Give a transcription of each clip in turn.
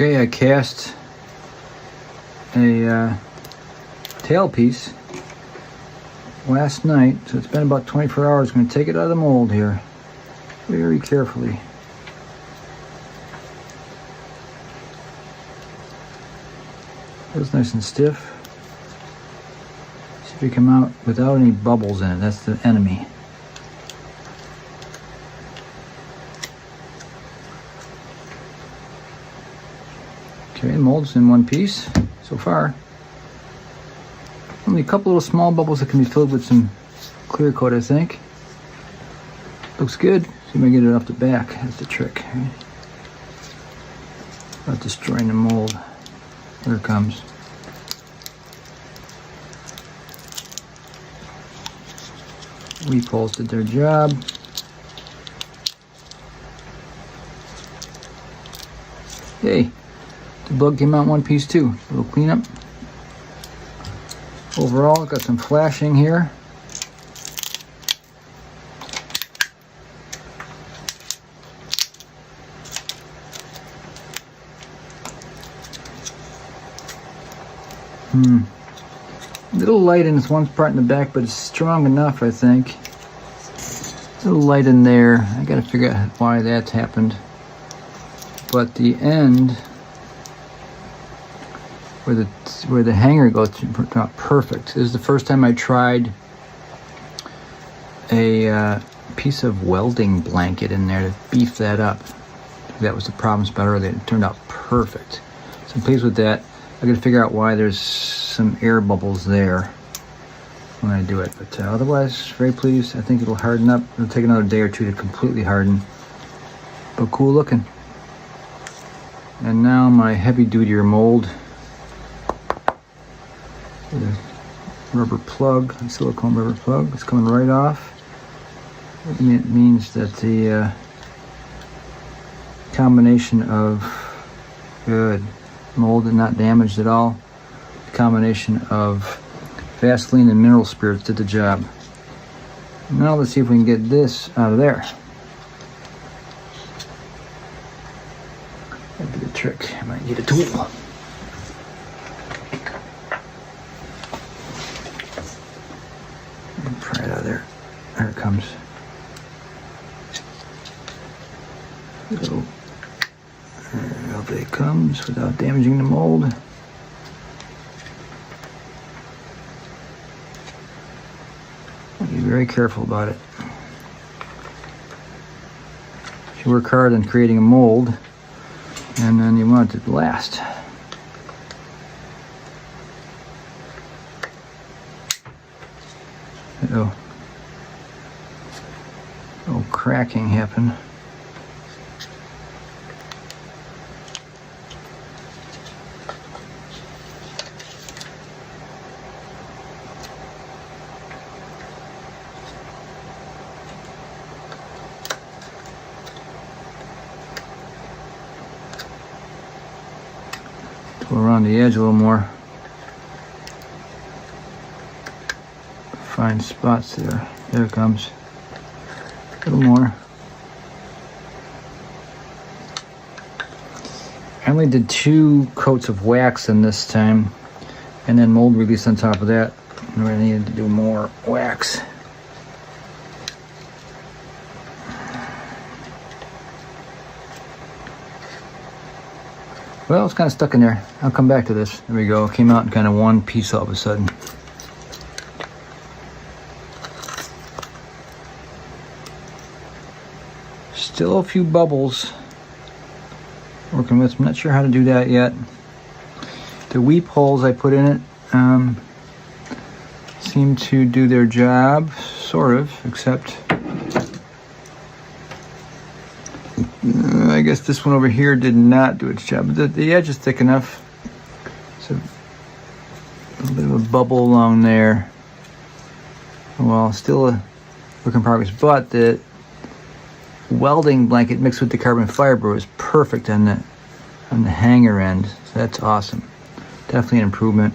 Okay, I cast a tailpiece last night, so it's been about 24 hours. I'm going to take it out of the mold here very carefully. Feels nice and stiff. See if we come out without any bubbles in it. That's the enemy. Okay, mold's in one piece so far. Only a couple little small bubbles that can be filled with some clear coat, I think. Looks good. See if I can get it off the back. That's the trick. Right? Not destroying the mold. Here it comes. Weep holes did their job. Hey, the bug came out in one piece too. A little cleanup. Overall, got some flashing here. A little light in this one part in the back, but it's strong enough, I think. A little light in there. I gotta figure out why that's happened. But the end, where the hanger goes, turned out perfect. This is the first time I tried a piece of welding blanket in there to beef that up. That was the problem spot earlier. It turned out perfect. So I'm pleased with that. I gotta figure out why there's some air bubbles there when I do it. But otherwise, very pleased. I think it'll harden up. It'll take another day or two to completely harden. But cool looking. And now my heavy-duty mold. With a rubber plug, a silicone rubber plug. It's coming right off. It means that the combination of good mold and not damaged at all. The combination of Vaseline and mineral spirits did the job. Now let's see if we can get this out of there. That'd be the trick. I might need a tool. Pry it out of there. There it comes. So, out it comes without damaging the mold. Be very careful about it. You work hard on creating a mold, and then you want it to last. Uh-oh. A little cracking happened. Go around the edge a little more. Find spots there. There it comes. A little more. I only did 2 coats of wax in this time, and then mold release on top of that. And I needed to do more wax. Well, it's kind of stuck in there. I'll come back to this. There we go. It came out in kind of one piece all of a sudden. Still a few bubbles working with. I'm not sure how to do that yet. The weep holes I put in it seem to do their job, sort of, except I guess this one over here did not do its job. The edge is thick enough. So a little bit of a bubble along there. Well, still a work in progress, but the welding blanket mixed with the carbon fiber is perfect on the hanger end. So that's awesome. Definitely an improvement.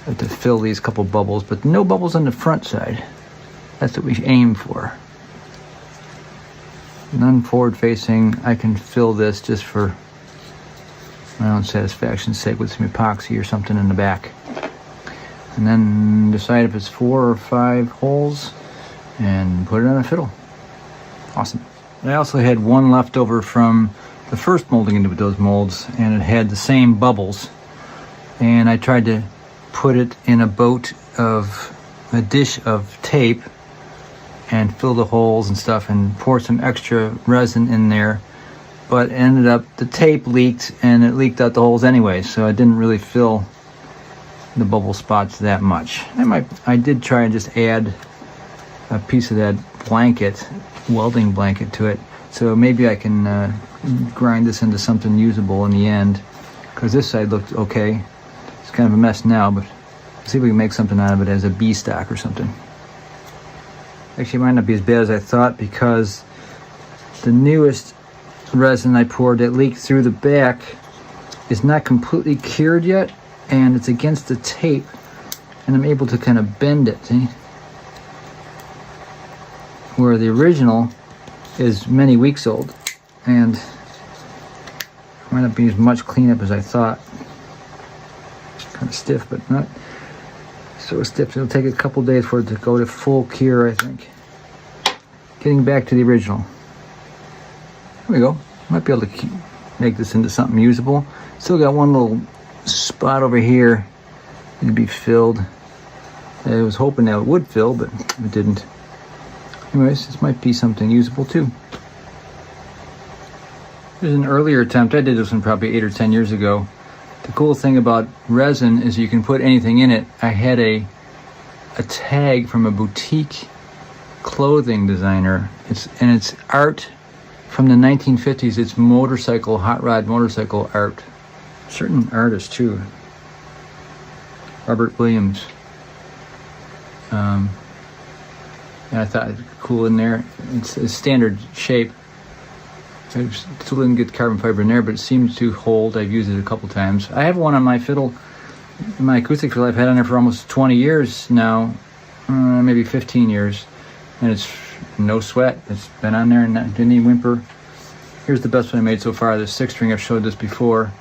I have to fill these couple bubbles, but no bubbles on the front side. That's what we aim for. None forward facing. I can fill this just for my own satisfaction's sake with some epoxy or something in the back. And then decide if it's 4 or 5 holes and put it on a fiddle. Awesome. I also had one left over from the first molding into those molds, and it had the same bubbles. And I tried to put it in a dish of tape and fill the holes and stuff and pour some extra resin in there. But ended up, the tape leaked and it leaked out the holes anyway, so I didn't really fill the bubble spots that much. I did try and just add a piece of that blanket, welding blanket to it, so maybe I can grind this into something usable in the end, because this side looked okay. It's kind of a mess now, but see if we can make something out of it as a B stock or something. Actually, it might not be as bad as I thought, because the newest resin I poured that leaked through the back is not completely cured yet, and it's against the tape, and I'm able to kind of bend it, see? Where the original is many weeks old, and might not be as much cleanup as I thought. Kind of stiff, but not so stiff. It'll take a couple days for it to go to full cure, I think. Getting back to the original. There we go. Might be able to make this into something usable. Still got one little spot over here to be filled. I was hoping that it would fill, but it didn't. Anyways, this might be something usable too. There's an earlier attempt. I did this one probably 8 or 10 years ago. The cool thing about resin is you can put anything in it. I had a tag from a boutique clothing designer. It's art from the 1950s. It's motorcycle, hot rod motorcycle art. Certain artists too. Robert Williams. And I thought it was cool in there. It's a standard shape. I still didn't get carbon fiber in there, but it seems to hold. I've used it a couple times. I have one on my fiddle, my acoustic fiddle I've had on there for almost 20 years now, maybe 15 years, and it's no sweat. It's been on there and didn't even whimper. Here's the best one I made so far, the 6-string. I've showed this before.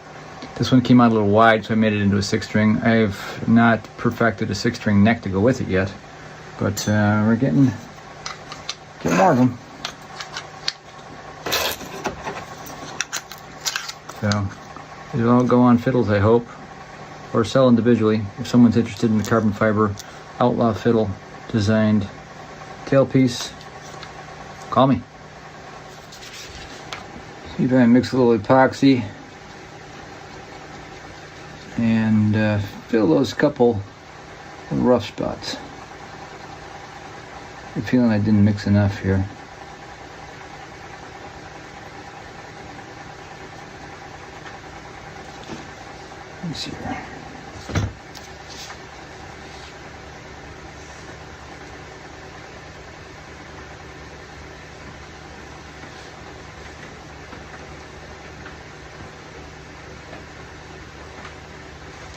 This one came out a little wide, so I made it into a 6-string. I have not perfected a 6-string neck to go with it yet, but we're getting more of them. So it'll all go on fiddles, I hope, or sell individually. If someone's interested in the carbon fiber Outlaw Fiddle designed tailpiece, call me. See if I can mix a little epoxy and fill those couple rough spots. I'm feeling I didn't mix enough here. Let's see here.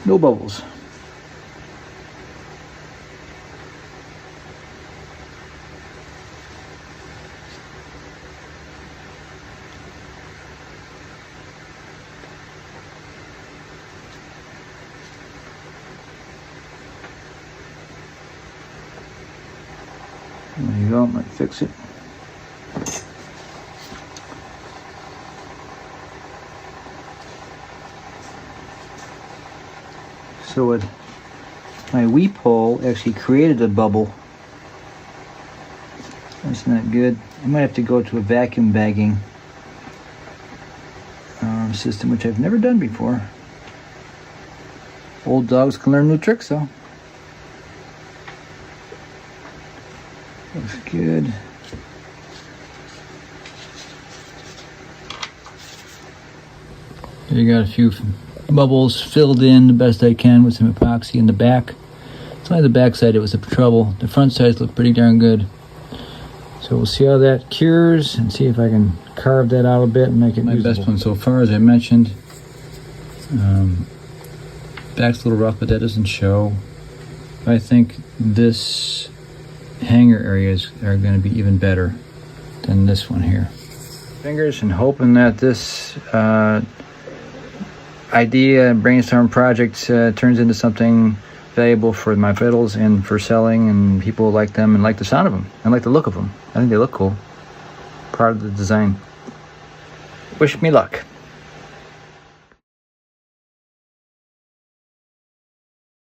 No bubbles. There you go, might fix it. So my weep hole actually created a bubble. That's not good. I might have to go to a vacuum bagging system, which I've never done before. Old dogs can learn new tricks though. Looks good. You got a few bubbles filled in the best I can with some epoxy in the back. It's only the back side that was the trouble. The front sides look pretty darn good. So we'll see how that cures and see if I can carve that out a bit and make it usable. My best one so far, as I mentioned. Back's a little rough, but that doesn't show. I think this hanger areas are going to be even better than this one here. Fingers and hoping that this I idea and brainstorm project turns into something valuable for my fiddles and for selling, and people like them and like the sound of them and like the look of them. I think they look cool. Part of the design. Wish me luck.